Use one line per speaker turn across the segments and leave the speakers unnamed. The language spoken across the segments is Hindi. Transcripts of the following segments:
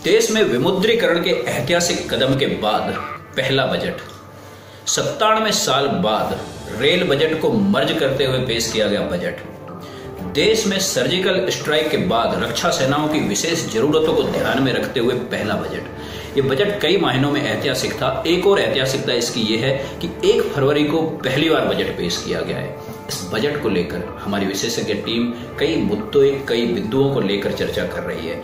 देश में विमुद्रीकरण के ऐतिहासिक कदम के बाद पहला बजट 97 साल बाद रेल बजट को मर्ज करते हुए पेश किया गया बजट। देश में सर्जिकल स्ट्राइक के बाद रक्षा सेनाओं की विशेष जरूरतों को ध्यान में रखते हुए पहला बजट। ये बजट कई मायनों में ऐतिहासिक था। एक और ऐतिहासिकता इसकी यह है कि 1 फरवरी को पहली बार बजट पेश किया गया है। इस बजट को लेकर हमारी विशेषज्ञ टीम कई मुद्दों, कई बिंदुओं को लेकर चर्चा कर रही है।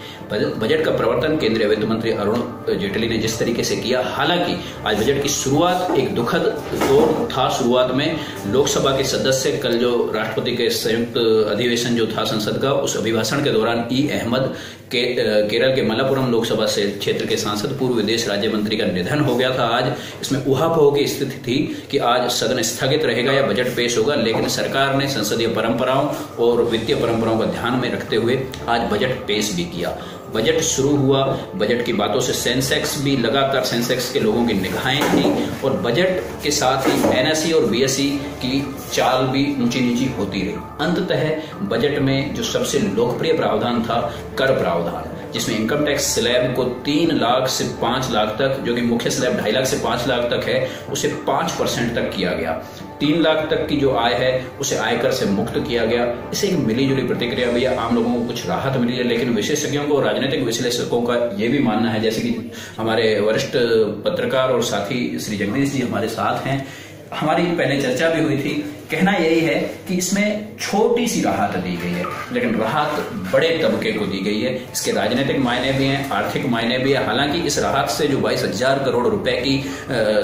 बजट का प्रवर्तन केंद्रीय वित्त मंत्री अरुण जेटली ने जिस तरीके से किया, हालांकि आज बजट की शुरुआत एक दुखद दौर था। शुरुआत में लोकसभा के सदस्य, कल जो राष्ट्रपति के संयुक्त अधिवेशन जो था संसद का, उस अभिभाषण के दौरान ई अहमद केरल के मलप्पुरम लोकसभा से क्षेत्र के सांसद, पूर्व विदेश राज्य मंत्री का निधन हो गया था। आज इसमें उहापोह की स्थिति थी कि आज सदन स्थगित रहेगा या बजट पेश होगा, लेकिन सरकार ने संसदीय परंपराओं और वित्तीय परंपराओं को ध्यान में रखते हुए आज बजट पेश भी किया। बजट शुरू हुआ, बजट की बातों से सेंसेक्स भी लगातार, सेंसेक्स के लोगों की निगाहें थी और बजट के साथ ही एनएसई और बीएसई की चाल भी ऊंची नीची होती रही। अंततः बजट में जो सबसे लोकप्रिय प्रावधान था कर प्रावधान, जिसमें इनकम टैक्स स्लैब को 3 लाख से 5 लाख तक, जो कि मुख्य स्लैब 2.5 लाख से 5 लाख तक है, उसे 5% तक किया गया। 3 लाख तक की जो आय है उसे आयकर से मुक्त किया गया। इसे एक मिलीजुली प्रतिक्रिया भी है, आम लोगों को कुछ राहत मिली है, लेकिन विशेषज्ञों को, राजनीतिक विश्लेषकों का यह भी मानना है, जैसे कि हमारे वरिष्ठ पत्रकार और साथी श्री जगदीश जी हमारे साथ हैं, हमारी पहले चर्चा भी हुई थी, कहना यही है कि इसमें छोटी सी राहत दी गई है, लेकिन राहत बड़े तबके को दी गई है। इसके राजनीतिक मायने भी हैं, आर्थिक मायने भी है। हालांकि इस राहत से जो 22,000 करोड़ रुपए की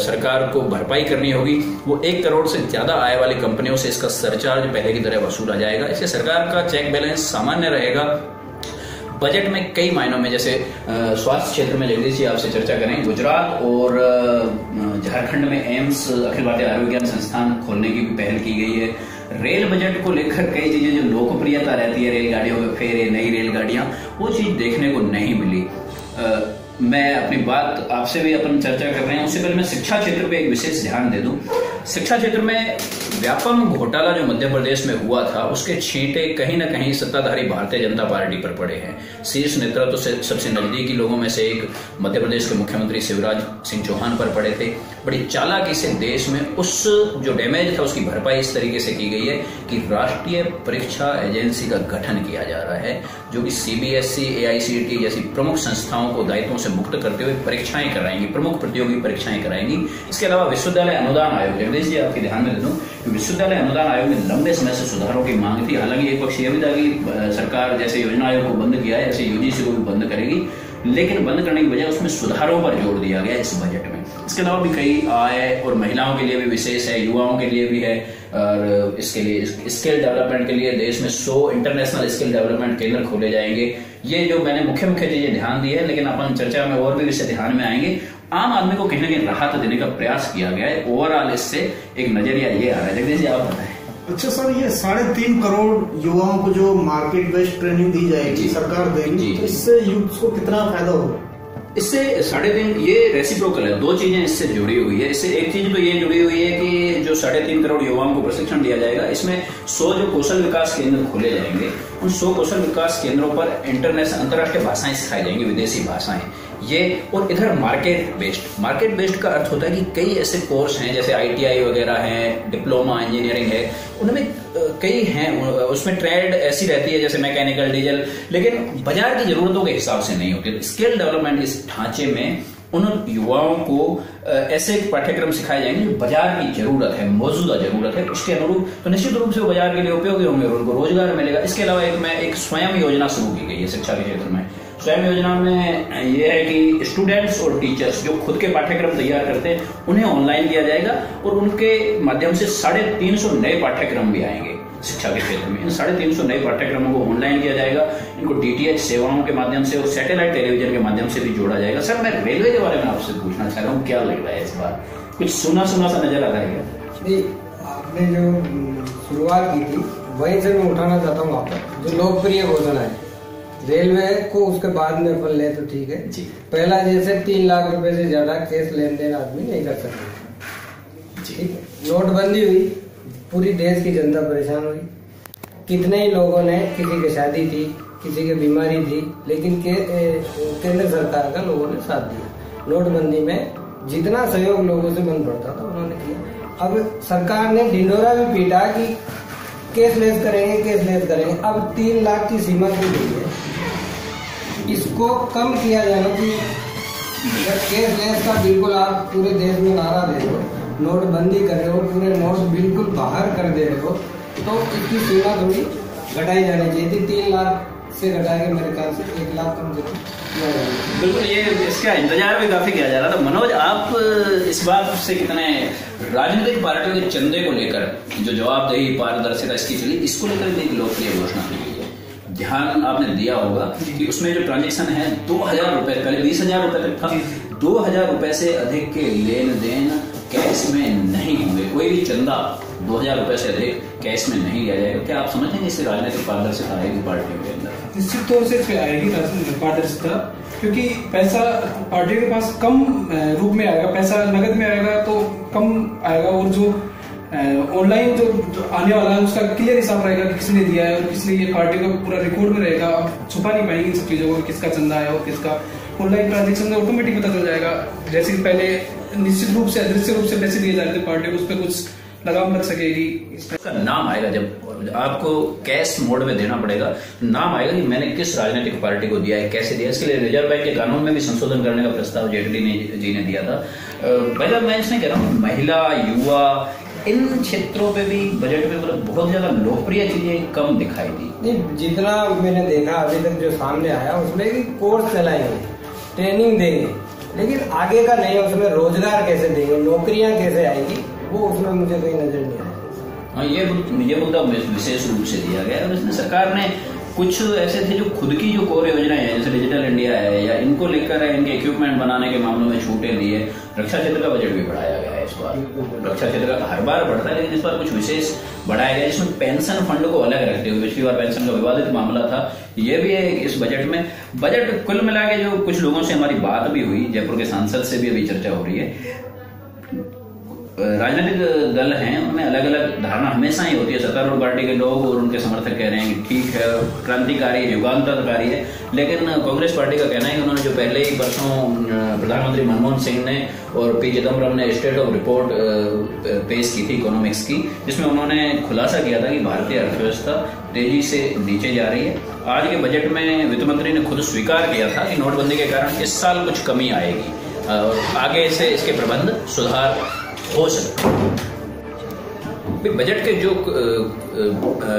सरकार को भरपाई करनी होगी, वो 1 करोड़ से ज्यादा आय वाली कंपनियों से इसका सरचार्ज पहले की तरह वसूला जाएगा। इससे सरकार का चेक बैलेंस सामान्य रहेगा। बजट में कई मायनों में, जैसे स्वास्थ्य क्षेत्र में जगदीश जी आपसे चर्चा करें, गुजरात और झारखंड में एम्स, अखिल भारतीय आयुर्विज्ञान संस्थान खोलने की भी पहल की गई है। रेल बजट को लेकर कई चीजें जो लोकप्रियता रहती है, रेलगाड़ियों के फेरे, नई रेलगाड़ियां, वो चीज देखने को नहीं मिली। मैं अपनी बात आपसे भी अपन चर्चा कर रहे हैं, उससे पहले मैं शिक्षा क्षेत्र पे एक विशेष ध्यान दे दूं। शिक्षा क्षेत्र में व्यापम घोटाला जो मध्य प्रदेश में हुआ था, उसके छींटे कहीं ना कहीं सत्ताधारी भारतीय जनता पार्टी पर पड़े हैं। शीर्ष नेतृत्व से सबसे नजदीकी लोगों में से एक मध्य प्रदेश के मुख्यमंत्री शिवराज सिंह चौहान पर पड़े थे। बड़ी चालाकी से देश में उस जो डैमेज था उसकी भरपाई इस तरीके से की गई है कि राष्ट्रीय परीक्षा एजेंसी का गठन किया जा रहा है, जो कि सीबीएसई, एआईसीटीई जैसी प्रमुख संस्थाओं को दायित्वों से मुक्त करते हुए परीक्षाएं कराएंगी, प्रमुख प्रतियोगी परीक्षाएं कराएंगी। इसके अलावा विश्वविद्यालय अनुदान आयोग, जगदीश जी आपके ध्यान में दे दूं, विश्वविद्यालय अनुदान आयोग में लंबे समय से सुधारों की मांग थी। हालांकि एक पक्ष यह भी था कि सरकार जैसे योजना आयोग को बंद किया है, ऐसे यूजीसी को भी बंद करेगी, लेकिन बंद करने की बजाय उसमें सुधारों पर जोर दिया गया इस बजट में। इसके अलावा भी कई आय और महिलाओं के लिए भी विशेष है, युवाओं के लिए भी है, और इसके लिए स्किल डेवलपमेंट के लिए देश में 100 इंटरनेशनल स्किल डेवलपमेंट केंद्र खोले जाएंगे। ये जो मैंने मुख्य चीजें ध्यान दी है, लेकिन अपन चर्चा में और भी विषय ध्यान में आएंगे। आम आदमी को कहीं ना कहीं राहत देने का प्रयास किया गया है। ओवरऑल इससे एक नजरिया ये आ रहा है। जगदीश जी आप बताएं।
अच्छा सर, ये 3.5 करोड़ युवाओं को जो मार्केट बेस्ड ट्रेनिंग दी जाएगी, सरकार देगी, तो इससे यूथ को कितना फायदा होगा?
इससे 3.5, ये रेसिप्रोकल है, 2 चीजें इससे जुड़ी हुई है। इससे एक चीज तो ये जुड़ी हुई है कि जो 3.5 करोड़ युवाओं को प्रशिक्षण दिया जाएगा, इसमें 100 जो कौशल विकास केंद्र खोले जाएंगे, उन 100 कौशल विकास केंद्रों पर अंतर्राष्ट्रीय भाषाएं सिखाई जाएंगी, विदेशी भाषाएं ये। और इधर मार्केट बेस्ड का अर्थ होता है कि कई ऐसे कोर्स हैं, जैसे ITI वगैरह है, डिप्लोमा इंजीनियरिंग है, उनमें कई हैं, उसमें ट्रेड ऐसी रहती है जैसे मैकेनिकल, डीजल, लेकिन बाजार की जरूरतों के हिसाब से नहीं होती। स्किल डेवलपमेंट इस ढांचे में उन युवाओं को ऐसे पाठ्यक्रम सिखाए जाएंगे जो बाजार की जरूरत है, मौजूदा जरूरत है, उसके अनुरूप, तो निश्चित रूप से वो बाजार के लिए उपयोगी होंगे और उनको रोजगार मिलेगा। इसके अलावा एक स्वयं योजना शुरू की गई है शिक्षा के क्षेत्र में। स्वयं योजना में यह है कि स्टूडेंट्स और टीचर्स जो खुद के पाठ्यक्रम तैयार करते हैं, उन्हें ऑनलाइन किया जाएगा और उनके माध्यम से 350 नए पाठ्यक्रम भी आएंगे शिक्षा के क्षेत्र में। इन 350 नए पाठ्यक्रमों को ऑनलाइन किया जाएगा, इनको DTH सेवाओं के माध्यम से और सैटेलाइट टेलीविजन के माध्यम से भी जोड़ा जाएगा। सर, मैं रेलवे के बारे में आपसे पूछना चाह रहा हूँ, क्या लग रहा है इस बार? कुछ सुना सा नजर आ रहा है क्या?
आपने जो शुरुआत की थी वहीं से मैं उठाना चाहता हूँ। आप जो लोकप्रिय घोषणा है रेलवे को, उसके बाद में अपन ले तो ठीक है जी। पहला जैसे 3 लाख रुपए से ज्यादा कैश लेन देन आदमी नहीं कर सकता, ठीक है। नोटबंदी हुई, पूरी देश की जनता परेशान हुई। कितने ही लोगों ने, किसी की शादी थी, किसी की बीमारी थी, लेकिन केंद्र सरकार का लोगों ने साथ दिया। नोटबंदी में जितना सहयोग लोगों से बन पड़ता था उन्होंने किया। अब सरकार ने ढिंडोरा भी पीटा कि कैशलेस करेंगे। अब 3 लाख की सीमा की गई है, इसको कम किया जाना चाहिए। कैशलेस का बिल्कुल आप पूरे देश में नारा दे दो, नोटबंदी कर रहे हो, पूरे नोट बिल्कुल बाहर कर दे रहे हो, तो इसकी सीमा थोड़ी घटाई जानी चाहिए थी। 3 लाख से घटा के मेरे ख्याल से 1 लाख कम से कम।
बिल्कुल, ये इसका इंतजार भी काफी किया जा रहा था। मनोज, आप इस बात से कितने राजनीतिक पार्टियों के चंदे को लेकर जो जवाबदेही पारदर्शिता इसकी चली, इसको लेकर एक लोकप्रिय घोषणा की गई है, ध्यान आपने दिया होगा कि उसमें जो ट्रांजेक्शन है 2000 रुपए, पहले 20,000 रुपए तक था, 2000 रुपए से अधिक के लेन देन कैश में नहीं हुए। कोई भी चंदा 2000 रुपए से अधिक कैश में नहीं लिया जाएगा। क्या आप समझते हैं कि इससे राजनीतिक पारदर्शिता आएगी पार्टियों के अंदर?
निश्चित तौर से आएगी पारदर्शिता, क्योंकि पैसा पार्टियों के पास कम रूप में आएगा, पैसा नगद में आएगा तो कम आएगा, और जो ऑनलाइन जो आने वाला है उसका क्लियर हिसाब रहेगा कि किसने दिया है, और किसने, ये पार्टी का पूरा रिकॉर्ड में रहेगा। अब छुपा नहीं पाएंगे इन सब चीजों को, किसका चंदा है और किसका। ऑनलाइन ट्रांजेक्शन में ऑटोमेटिक पता चल जाएगा। जैसे कि पहले निश्चित रूप से अदृश्य रूप से पैसे दिए जाते थे पार्टी को, उस पर कुछ लगाम लग सकेगी।
इसका नाम आएगा, जब आपको कैश मोड में देना पड़ेगा, नाम आएगा कि मैंने किस राजनीतिक पार्टी को दिया है, कैसे दिया। इसके लिए रिजर्व बैंक के कानून में भी संशोधन करने का प्रस्ताव जेटली जी ने दिया था। पहले मैं इसमें कह रहा हूँ, महिला, युवा, इन क्षेत्रों पे भी बजट में मतलब बहुत ज्यादा लोकप्रिय चीजें कम दिखाई दी।
नहीं, जितना मैंने देखा अभी तक जो सामने आया उसमें कि कोर्स चलाएंगे, ट्रेनिंग देंगे, लेकिन आगे का नहीं, उसमें रोजगार कैसे देंगे, नौकरियां कैसे आएगी, वो उसमें मुझे कोई नजर नहीं आया।
हाँ, ये मुद्दा विशेष रूप से दिया गया। और इसमें सरकार ने कुछ ऐसे थे जो खुद की जो कोर योजनाएं हैं, जैसे डिजिटल इंडिया है, या इनको लेकर इनके इक्विपमेंट बनाने के मामलों में छूटें दी है। रक्षा क्षेत्र का बजट भी बढ़ाया गया है इस बार। रक्षा क्षेत्र का हर बार बढ़ता है, लेकिन इस बार कुछ विशेष बढ़ाया गया, जिसमें पेंशन फंड को अलग रखते हुए। पिछली बार पेंशन का विवादित मामला था, ये भी है इस बजट में। बजट कुल मिला के जो कुछ लोगों से हमारी बात भी हुई, जयपुर के सांसद से भी अभी चर्चा हो रही है। राजनीतिक दल हैं, उनमें अलग अलग धारणा हमेशा ही होती है। सत्तारूढ़ पार्टी के लोग और उनके समर्थक कह रहे हैं कि ठीक है, क्रांतिकारी, युगांतरकारी है, लेकिन कांग्रेस पार्टी का कहना है कि उन्होंने जो पहले ही परसों प्रधानमंत्री मनमोहन सिंह ने और पी चिदम्बरम ने स्टेट ऑफ रिपोर्ट पेश की थी इकोनॉमिक्स की, जिसमें उन्होंने खुलासा किया था कि भारतीय अर्थव्यवस्था तेजी से नीचे जा रही है। आज के बजट में वित्त मंत्री ने खुद स्वीकार किया था कि नोटबंदी के कारण इस साल कुछ कमी आएगी और आगे से इसके प्रबंध सुधार हो सकता है। बजट के जो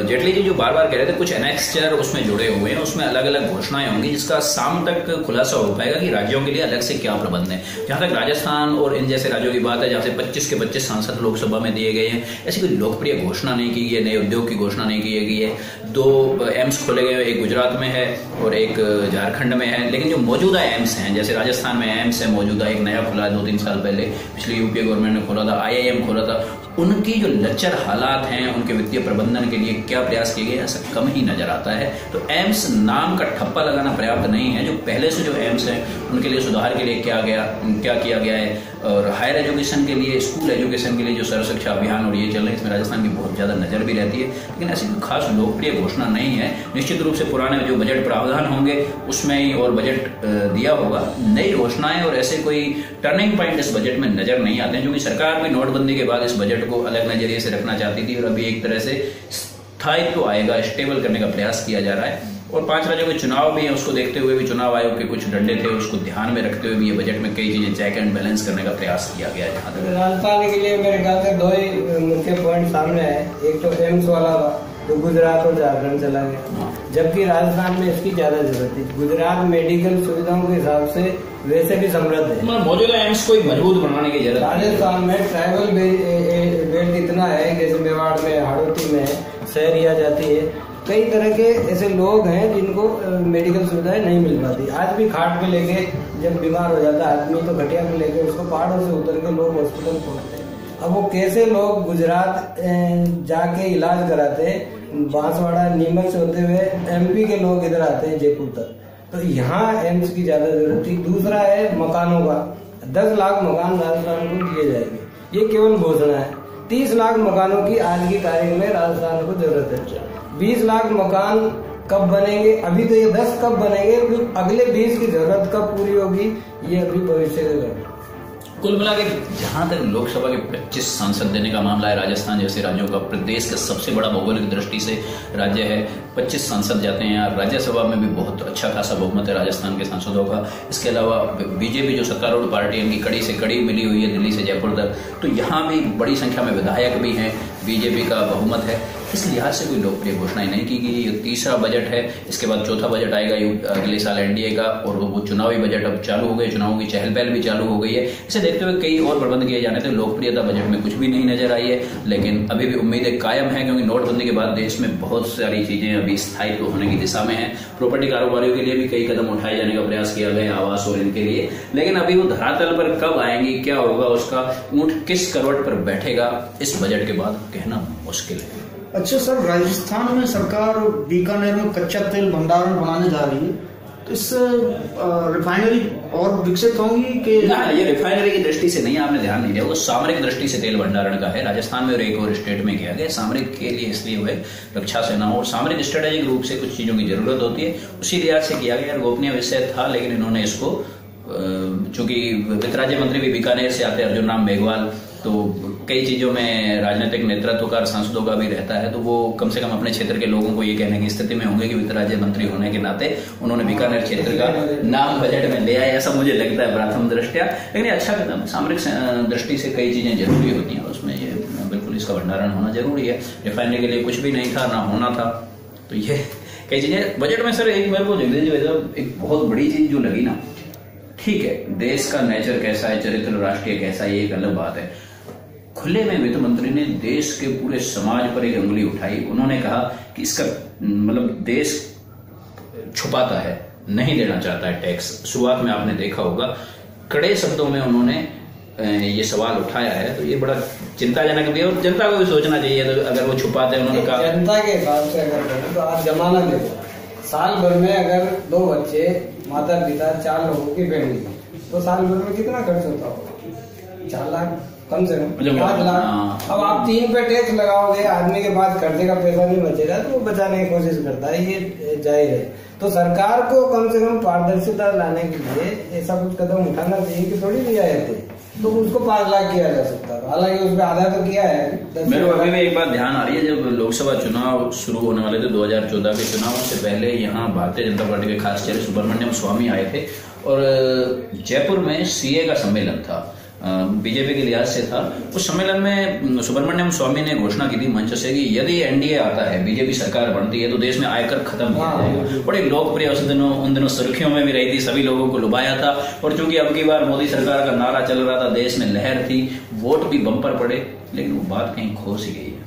जेटली जी जो बार बार कह रहे थे, कुछ एनेक्स्चर उसमें जुड़े हुए हैं, उसमें अलग अलग घोषणाएं होंगी, जिसका शाम तक खुलासा हो पाएगा कि राज्यों के लिए अलग से क्या प्रबंध है। जहां तक राजस्थान और इन जैसे राज्यों की बात है, जहां से 25 के 25 सांसद लोकसभा में दिए गए हैं, ऐसी कोई लोकप्रिय घोषणा नहीं की गई है, नए उद्योग की घोषणा नहीं की गई है। 2 एम्स खोले गए, एक गुजरात में है और एक झारखंड में है, लेकिन जो मौजूदा एम्स हैं, जैसे राजस्थान में एम्स है मौजूदा, एक नया खुला 2-3 साल पहले, पिछली यूपीए गवर्नमेंट ने खोला था, IIM खोला था, उनकी जो लचर हालात हैं, उनके वित्तीय प्रबंधन के लिए क्या प्रयास किए गए, ऐसा कम ही नजर आता है। तो एम्स नाम का ठप्पा लगाना पर्याप्त नहीं है। जो पहले से जो एम्स हैं उनके लिए सुधार के लिए क्या किया गया है, और हायर एजुकेशन के लिए, स्कूल एजुकेशन के लिए जो सर्व शिक्षा अभियान और ये चल रहे हैं, इसमें राजस्थान की बहुत ज्यादा नजर भी रहती है, लेकिन ऐसी कोई खास लोकप्रिय घोषणा नहीं है। निश्चित रूप से पुराने जो बजट प्रावधान होंगे उसमें ही और बजट दिया होगा। नई घोषणाएं और ऐसे कोई टर्निंग पॉइंट इस बजट में नजर नहीं आते हैं, क्योंकि सरकार भी नोटबंदी के बाद इस बजट को अलग नजरिए से रखना चाहती थी और अभी एक तरह से स्थायित्व आएगा, स्टेबल करने का प्रयास किया जा रहा है। और 5 राज्यों के चुनाव भी है, उसको देखते हुए भी चुनाव आयोग के कुछ डंडे थे, उसको ध्यान में रखते हुए भी ये बजट में कई चीजें चेक एंड बैलेंस करने का प्रयास किया गया है। जहाँ तक
राजस्थान के लिए मेरे ख्याल से 2 ही मुख्य पॉइंट सामने आए। एक तो एम्स वाला था, तो गुजरात और झारखंड चला गया, जबकि राजस्थान में इसकी ज्यादा जरूरत थी। गुजरात मेडिकल सुविधाओं के हिसाब से वैसे भी समृद्ध है,
मौजूदा एम्स को मजबूत बनाने की जरूरत।
राजस्थान में ट्राइबल बेल्ट इतना है, जैसे मेवाड़ में, हाड़ौती में शहरिया जाती है, कई तरह के ऐसे लोग हैं जिनको मेडिकल सुविधाएं नहीं मिल पाती। आज भी खाट पे लेके जब बीमार हो जाता है आदमी, तो खटिया पे लेके उसको पहाड़ों से उतर के लोग हॉस्पिटल पहुंचते हैं। अब वो कैसे लोग गुजरात जाके इलाज कराते, बांसवाड़ा नीमच से होते हुए MP के लोग इधर आते हैं जयपुर तक, तो यहाँ एम्स की ज्यादा जरूरत थी। दूसरा है मकानों का, 10 लाख मकान राजस्थान को दिए जाएंगे, ये केवल घोषणा है। 30 लाख मकानों की आज की तारीख में राजस्थान को जरूरत है। 20 लाख मकान कब बनेंगे, अभी तो ये 10 कब बनेंगे, अगले 20 की जरूरत कब पूरी होगी, ये अभी भविष्य का।
कुल मिला के जहां तक लोकसभा के 25 सांसद देने का मामला है, राजस्थान जैसे राज्यों का, प्रदेश का सबसे बड़ा भौगोलिक दृष्टि से राज्य है, 25 सांसद जाते हैं यार। राज्यसभा में भी बहुत अच्छा खासा बहुमत है राजस्थान के सांसदों का। इसके अलावा बीजेपी जो सत्तारूढ़ पार्टी है, इनकी कड़ी से कड़ी मिली हुई है दिल्ली से जयपुर तक, तो यहाँ भी बड़ी संख्या में विधायक भी हैं, बीजेपी का बहुमत है। इस लिहाज से कोई लोकप्रिय घोषणाएं नहीं की गई। ये तीसरा बजट है, इसके बाद चौथा बजट आएगा अगले साल एनडीए का, और वो चुनावी बजट अब चालू हो गए, चुनावों की चहल पहल भी चालू हो गई है। इसे देखते हुए कई और प्रबंध किए जाने थे। लोकप्रियता बजट में कुछ भी नहीं नजर आई है, लेकिन अभी भी उम्मीदें कायम है, क्योंकि नोटबंदी के बाद देश में बहुत सारी चीजें अभी स्थायित्व होने की दिशा में है। प्रॉपर्टी कारोबारियों के लिए भी कई कदम उठाए जाने का प्रयास किया गया, आवास और इनके लिए, लेकिन अभी वो धरातल पर कब आएंगी, क्या होगा, उसका ऊंट किस करवट पर बैठेगा, इस बजट के बाद कहना मुश्किल है।
अच्छा सर, राजस्थान में सरकार बीकानेर में कच्चा तेल भंडारण बनाने जा रही है, तो इससे रिफाइनरी और विकसित होंगी कि
ना? ये रिफाइनरी की दृष्टि से नहीं, आपने ध्यान नहीं दिया, वो सामरिक दृष्टि से तेल भंडारण का है। राजस्थान में और एक और स्टेट में किया गया। सामरिक के लिए इसलिए हुए रक्षा सेना और सामरिक स्ट्रेटेजिक रूप से कुछ चीजों की जरूरत होती है, उसी लिहाज से किया गया। गोपनीय विषय था, लेकिन इन्होंने इसको, चूंकि वित्त राज्य मंत्री भी बीकानेर से आते हैं, अर्जुन राम मेघवाल, तो कई चीजों में राजनीतिक नेतृत्व का, सांसदों का भी रहता है, तो वो कम से कम अपने क्षेत्र के लोगों को ये कहने की स्थिति में होंगे कि वित्त राज्य मंत्री होने के नाते उन्होंने बीकानेर क्षेत्र का नाम बजट में ले आया, ऐसा मुझे लगता है प्रथम दृष्टया। लेकिन अच्छा कदम, सामरिक दृष्टि से कई चीजें जरूरी होती हैं, उसमें ये बिल्कुल इसका भंडारण होना जरूरी है। रिफाइनरी के लिए कुछ भी नहीं था, ना होना था, तो ये कई चीजें बजट में। सर एक मेरे को एक बहुत बड़ी चीज जो लगी ना, ठीक है, देश का नेचर कैसा है, चरित्र राष्ट्रीय कैसा है, ये एक अलग बात है। खुले में वित्त मंत्री ने देश के पूरे समाज पर एक अंगुली उठाई। उन्होंने कहा कि इसका मतलब देश छुपाता है, नहीं देना चाहता है टैक्स। शुरुआत में आपने देखा होगा, कड़े शब्दों में उन्होंने ये सवाल उठाया है, तो ये बड़ा चिंताजनक भी है, और जनता को भी सोचना चाहिए। तो अगर वो छुपाते हैं, उन्होंने कहा
जनता के हिसाब से अगर तो आज जमाना देखो, साल भर में अगर 2 बच्चे, माता पिता, 4 लोगों की फैमिली, तो साल भर में कितना खर्च होता होगा? 4 लाख कम से कम, 5 लाख। अब आप 3 पे टैक्स लगाओगे, आदमी के पास खर्चे का पैसा नहीं बचेगा, तो वो बचाने की कोशिश करता है, ये जाहिर है। तो सरकार को कम से कम पारदर्शिता लाने के लिए ऐसा कुछ कदम उठाना चाहिए कि थोड़ी रियायत है, तो उसको 5 लाख किया जा सकता है। हालांकि उसमें आधा तो किया है।
मेरे को अभी भी एक बात ध्यान आ रही है, जब लोकसभा चुनाव शुरू होने वाले थे 2014 के चुनाव से पहले, यहाँ भारतीय जनता पार्टी के खास चेहरे सुब्रमण्यम स्वामी आए थे, और जयपुर में सीए का सम्मेलन था, बीजेपी के लिहाज से था। उस सम्मेलन में सुब्रमण्यम स्वामी ने घोषणा की थी मंच से कि यदि एनडीए आता है, बीजेपी सरकार बनती है, तो देश में आयकर खत्म किया जाएगा। बड़े लोकप्रिय उन दिनों सुर्खियों में भी रही थी, सभी लोगों को लुभाया था। और चूंकि अब की बार मोदी सरकार का नारा चल रहा था, देश में लहर थी, वोट भी बम्पर पड़े, लेकिन वो बात कहीं खो सी गई है।